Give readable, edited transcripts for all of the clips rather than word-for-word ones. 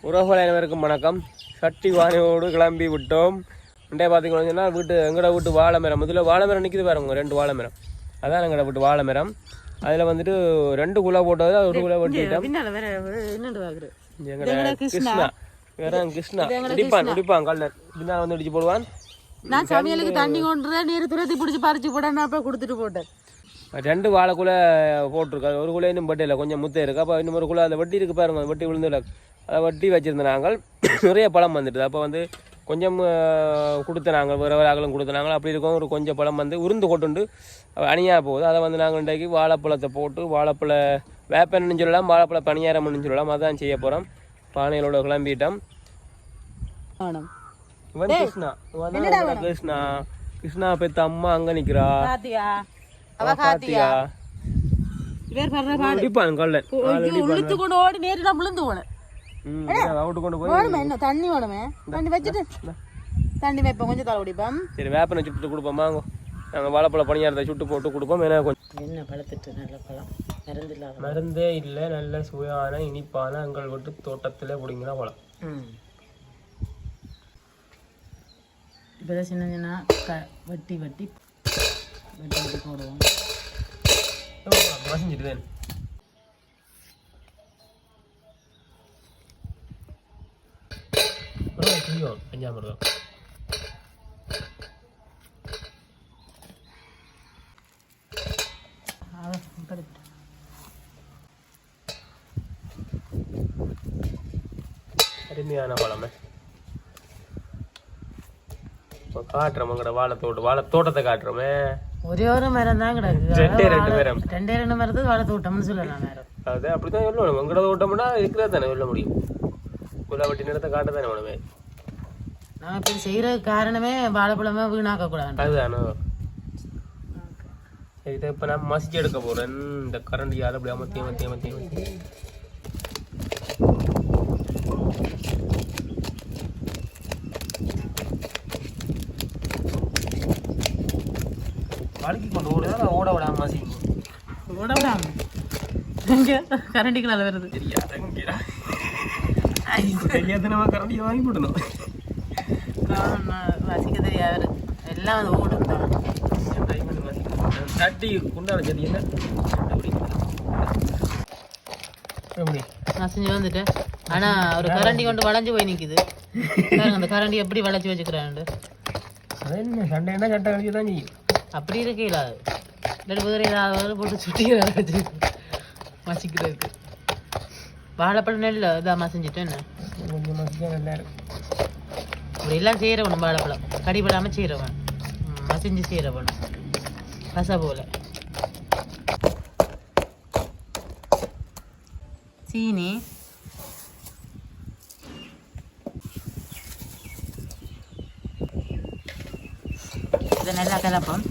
உறவுகள் அனைவருக்கும் வணக்கம். சட்டி வானையோடு கிளம்பி விட்டோம். இன்றைய பார்த்தீங்கன்னா எங்களோட வீட்டு வாழை மரம், முதல்ல வாழை மரம் நிற்கிது பாருங்க, 2 வாழை மரம். அதான் எங்களோட வீட்டு வாழை மரம். அதில் வந்துட்டு 2 குலை போட்டது, 1 குலை வெட்டிட்டோம். கிருஷ்ணா இடிப்பான் கல்லன் பின்னால் வந்து இடிச்சு போடுவான். நான் சமையலுக்கு தண்ணி கொண்டு நீர் துரத்தி பிடிச்சி பறிச்சு போட்டேன், அப்போ கொடுத்துட்டு போட்டேன். 2 வாழைக்குலை போட்டிருக்கா, 1 குலை இன்னும் பட்டியில் கொஞ்சம் முத்தை இருக்குது. அப்போ இன்னும் 1 குலை அதை வெட்டி இருக்கு பாருங்க, வெட்டி விழுந்துல அதை வெட்டி வச்சுருந்த நாங்கள் நிறைய பழம் வந்துடுது. அப்போ வந்து கொஞ்சம் கொடுத்த நாங்கள் வேறு வேறாங்களும் கொடுத்த நாங்கள் அப்படி இருக்கோம். கொஞ்சம் பழம் வந்து உருந்து கொட்டுண்டு அணியாக போகுது. அதை வந்து நாங்கள் இன்றைக்கு வாழைப்பழத்தை போட்டு வாழைப்பழ வேப்பன்னு சொல்லலாம், வாழைப்பழ பணியாரம்னு சொல்லலாம். அதான் செய்ய போகிறோம். பானைகளோட கிளம்பிட்டோம். இவன் கிருஷ்ணா, கிருஷ்ணா கிருஷ்ணா பெத்த அம்மா அங்கே நிற்கிறா. இடிப்பான் கல்லன் தண்ணி வேணுமே, தண்ணி வச்சுட்டு தண்ணி வைப்போம், கொஞ்சம் தலை குடிப்போம். சரி, வேப்பனை சுட்டு கொடுப்போம். வாங்க, நாங்கள் வாழைப்பழ பணியாரத்தை சுட்டு போட்டு கொடுப்போம். ஏன்னா கொஞ்சம் என்ன பழத்துட்டு நல்ல பழம், மருந்தே இல்லை, நல்ல சுவையான இனிப்பான எங்கள் வீட்டு தோட்டத்திலே பிடிங்கிற பழம். இப்போ சின்ன சின்ன வெட்டி வெட்டி வெட்டி வெட்டி போடுவோம். மசிஞ்சிட்டுதேன் பஞ்சாமிரதம். அருமையான பழமே. இப்போ காட்டுறோம் உங்களோட வாழைத்தோட்டத்தை காட்டுறோமே. ஒரே ஒரு மரம் தான் கிடக்கு, 2 மரம், 2 மரத்துக்கு வாழை தோட்டம்னு சொல்லலாம். அது அப்படிதான் சொல்லணும். உங்களோட தோட்டம்னா இருக்கிறது தானே சொல்ல முடியும். குலாவட்டி நிறத்தை காட்ட தானே வேணுமே. நான் இப்போ செய்யறதுக்கு காரணமே வாழைப்பழமே வீணாக்க கூடாது, அதுதானோ. சரி, இதை இப்போ நான் மசிச்சு எடுக்க போறேன். இந்த கரண்டியால் அப்படி அமர்த்தி அமர்த்தி அமர்த்தி அமர்த்தி வழுக்கி கொண்டு ஓட விடாம மசி ஓட விடாம எங்க கரண்டிக்குள்ள வருது தெரியாத நம்ம கரண்டியை வாங்கி போடணும். வசிக்க தெரியாது, எல்லாம் வந்து ஓடும் தட்டி குண்டான செடி என்ன மசிஞ்சு வந்துட்டு. ஆனா ஒரு கரண்டி கொண்டு வளைஞ்சு போய் நிக்குது. அந்த கரண்டி எப்படி வளைச்சு வச்சுக்கிறாண்டு. அது என்ன சண்டைன்னா சட்டை கழிச்சு தான் செய்யும். அப்படி இருக்கல, ரெண்டு குதிரை ஏதாவது போட்டு சுட்டிக்கிறாரு மசிக்கிறதுக்கு. வாழைப்பழம் நெல் இதாக மசிஞ்சிட்டு என்ன கொஞ்சம் மசிச்சா நல்லா இருக்கும். இப்படி எல்லாம் செய்கிறவனும் வாழைப்பழம் கடிபடாமல் செய்கிறவன், மசிஞ்சு செய்கிறவனும் ரச போல. சீனி இதை நல்லா கலப்போம்.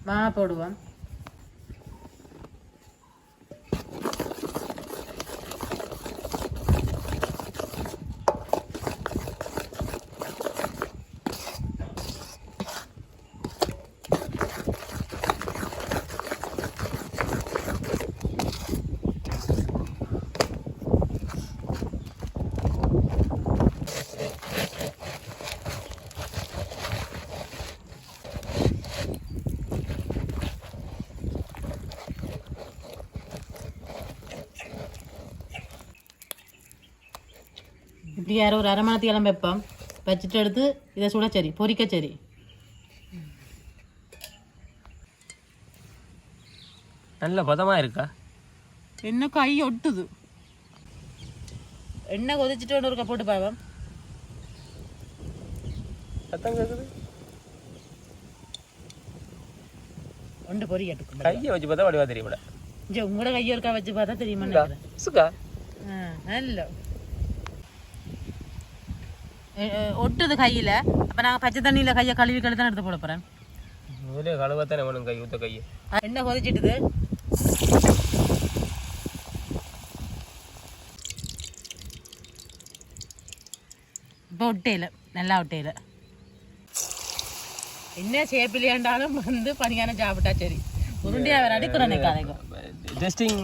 மா போடுவோம். இப்படி யாரோ ஒரு அரை மணி நேரம் வைப்போம். வச்சுட்டு எடுத்து இதை சுடச்சரி பொரிக்கச்சரி. நல்ல பதமாக இருக்கா? என்ன கை ஒட்டுது. எண்ணெய் கொதிச்சுட்டு ஒன்று ஒருக்கா போட்டு பாவம். சத்தம் கேட்குது. ஒன்று பொரிக்கட்டுக்கும். கையை வச்சு பார்த்தா வடிவா தெரியுமாடா. இங்கே உங்களோட கையை இருக்கா வச்சு பார்த்தா தெரியுமா? சுக்கா நல்ல ஒட்டுது கையில். அப்போ நாங்கள் பச்சை தண்ணியில் கையை கழுவி கழுவி தான் எடுத்து போட போகிறேன். முதலே கழுவத்தானே வேணும் கை ஊற்ற கையை. எண்ணெய் கொதிச்சிட்டுது. இப்போ ஒட்டையில் நல்லா ஒட்டையில் என்ன சேப்பிலையாண்டாலும் வந்து பணியாரம் சாப்பிட்டா சரி உருண்டியாக வேறு அடிக்கிறேன் கதைக்கும் டெஸ்டிங்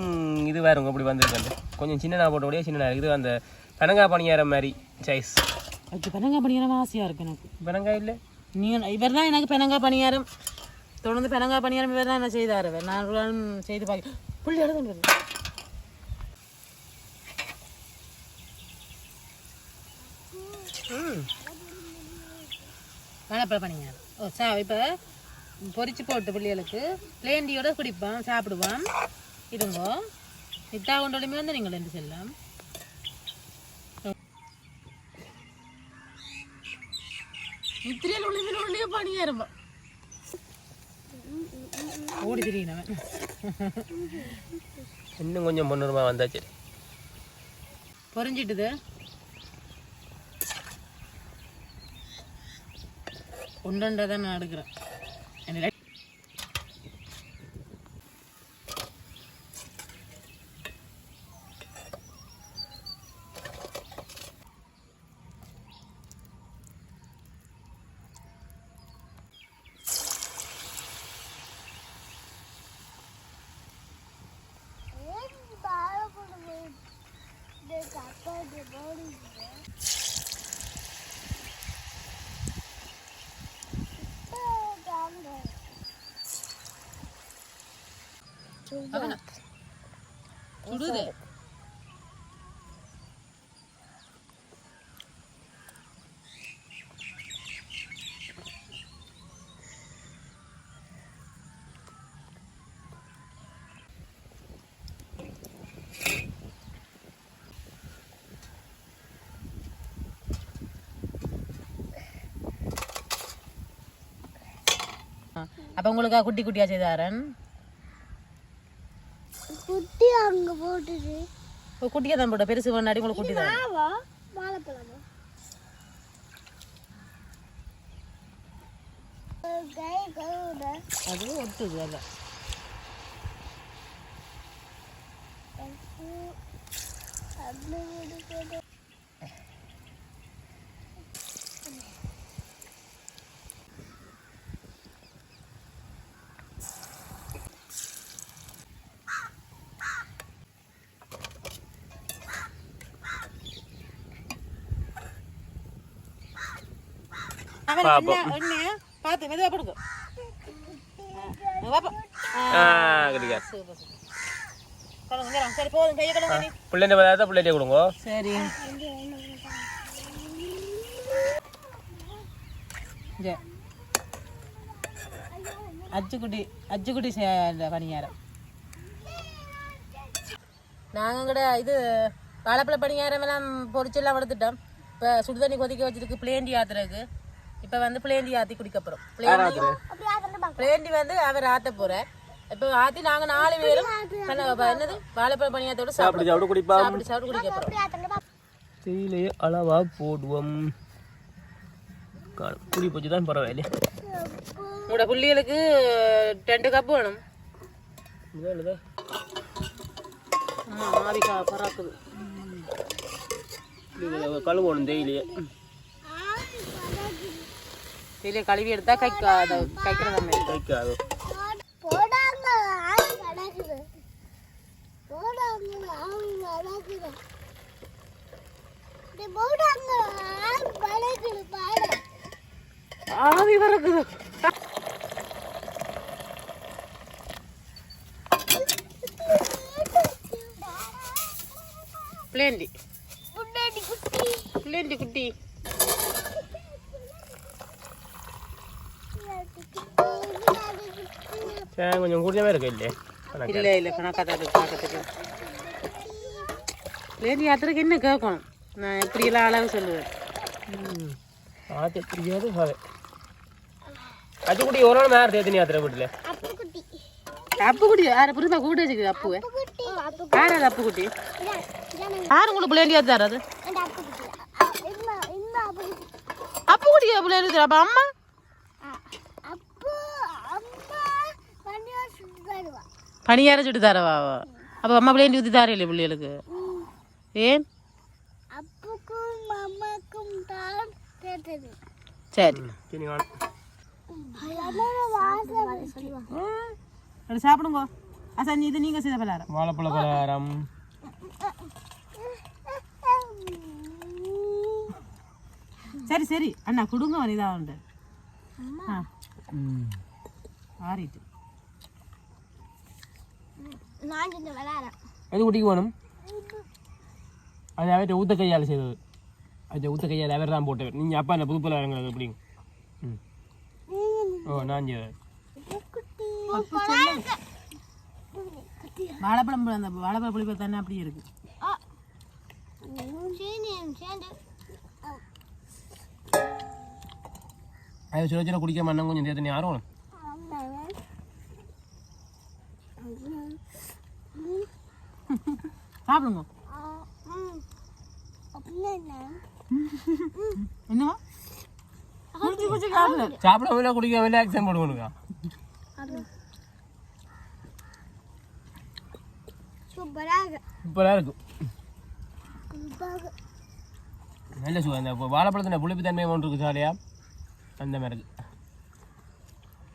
இது வேறுங்க அப்படி வந்திருக்கு கொஞ்சம் சின்னதாக போட்டோடைய சின்ன இது அந்த பனங்காய் பணியாரம் மாதிரி சைஸ் அது பனங்காய் பணியாரம் ஆசையாக இருக்குது எனக்கு பனங்காய் இல்லை இவர் தான் எனக்கு பனங்காய் பணியாரம் தொடர்ந்து பனங்காய் பணியாரம் இவர் தான் என்ன செய்தார் நான் செய்து பார்க்க புள்ளி எடுத்து வாழைப்பழ பணியாரம் ஓ இப்போ பொரிச்சு போட்டு பிள்ளைகளுக்கு பிளேண்டியோட குடிப்பான் சாப்பிடுவான் இருங்கோ இத்தா கொண்டோடையுமே வந்து நீங்கள் ரெண்டு செல்லாம் இத்திரியில் உள்ளே பணியாரம்பா ஓடி திரியினவன் இன்னும் கொஞ்சம் 300 ரூபாய் வந்தாச்சு பொறிஞ்சிட்டுது ஒன்றரை நான் எடுக்கிறேன் சுடுது அப்ப உங்களுக்கு குட்டி குட்டியா செய்தாரன் குட்டி அங்க போட்டுது குட்டியா தான் போட்ட பெருசு பண்ணாடி உங்களுக்கு குட்டி தான் வாழைப்பழமா அது ஒட்டுது அதான் பார்த்து மெதுவாக கொடுங்க சரி போதும் கையை கழுவுங்க பிள்ளைங்க பதார்த்தம் பிள்ளைங்க கொடுங்க சரி அச்சுக்குட்டி பணியாரம் நாங்கள் கூட இது வாழைப்பழ பணியாரம் எல்லாம் பொரிச்செல்லாம் எடுத்துட்டோம் இப்போ சுடுதண்ணி கொதிக்க வச்சிருக்கு பிளேண்டி ஆத்துறதுக்கு இப்போ வந்து பிளேண்டி ஆற்றி குடிக்க போகிறோம் பிளேண்டி வந்து அவர் ஆற்ற போகிறார் இப்போ ஆற்றி நாங்கள் 4 பேரும் என்னது வாழைப்பழ பணியாரத்தோடு சாப்பிட்டு குடிக்க போகிறோம் தேயிலையே அளவா போடுவோம் குடி போச்சு தான் பரவாயில்ல உங்களோட புள்ளிகளுக்கு 2 கப் வேணும் ஆவிக்கா பராக்குது கழுவணும் தேயிலையே கழுவி எடுத்தா கைக்காது கைக்காது ஆவி வரக்குது பிளேண்டி குட்டி கொஞ்சம் கூடவே இருக்கு இல்லையே இல்லை கணக்காக தான் இருக்கு பார்க்கறதுக்கு பிளேண்டி யாத்திரைக்கு என்ன கேட்கணும் நான் எப்படியெல்லாம் அளவு சொல்லுவேன் தெரியாது அச்சுக்குட்டி ஒரு நாள் நேரம் தேத்தினி யாத்திரை வீட்டில் அப்புக்குட்டி யாரை புரியுதா கூட வச்சுக்குது அப்புவே யார் அது அப்புக்குட்டி யார் உங்களுக்கு பிளேண்டி யாத்திரை அது அப்புக்குட்டியா பிளேண்டி அப்போ அம்மா பணியார சுட்டு தரவா அப்போ அம்மா பிளேண்டி ஊற்றி தரையில்லை பிள்ளைகளுக்கு ஏன் அம்மாக்கும் தான் கேட்டது. சரி சரி வாங்க. அது சாப்பிடுங்க. அசன் இது நீங்க செய்த பலகாரம். வாழைப்பழ பலகாரம். சரி சரி அண்ணா கொடுங்க வனிதா உண்டு. ஆறிட்டு நான் இந்த விளையாடுறேன். எது குட்டிக்கு வேணும்? அது அவர்கிட்ட ஊத்த கையால் செய்தது. அது ஊத்த கையால் அவர் தான் போட்டவர். நீங்கள் அப்பா என்ன புது பலகாரங்கள் எப்படிங்க? ம் ஓ நான் செய்வேன். வாழைப்பழம் அந்த வாழைப்பழ புளிப்பை தானே அப்படியே இருக்கு. அது சில சில குடிக்க மாட்டேன் கொஞ்சம் தேர்த்து யாரும் சாப்பிடுங்க. என்னவா குடிச்சு குடிச்சு சாப்பிடு. சாப்பிடவில்லை குடிக்கவில்லை ஆக்சன் போடுவோனுக்கா. சூப்பராக இருக்கும். நல்ல சுகம். அந்த வாழைப்பழத்தின புளிப்பு தன்மை ஒன்று இருக்குது சாலையா அந்த மாதிரி இருக்கு.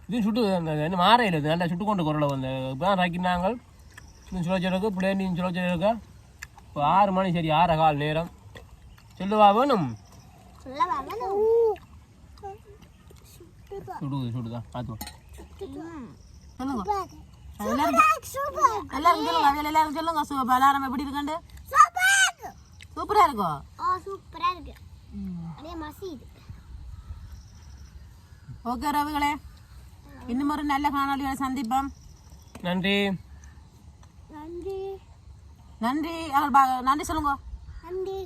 இது சுட்டு அந்த மாறையில் இது நல்லா சுட்டு கொண்டு குரலை வந்து இப்போ தான் ராக்கினாங்க. இன்னும் சுழச்சலுக்கு பிள்ளைண்டியும் சுழச்சல் இருக்கா. இப்போ 6 மணி சரி 6:15 நேரம் சொல்லுவா வேணும். சுடுது சுடுதா பார்த்துவோம். சொல்லுங்க எல்லாரும் சொல்லுங்க. எல்லாரும் சொல்லுங்க பலகாரம் எப்படி இருக்காண்டு. சூப்பரா இருக்கும். சூப்பரா இருக்கு. அப்படியே மசிது. ஓகே ரவிகளே, இன்னும் ஒரு நல்ல காணொலியோட சந்திப்போம். நன்றி நன்றி நன்றி. நன்றி சொல்லுங்க. நன்றி.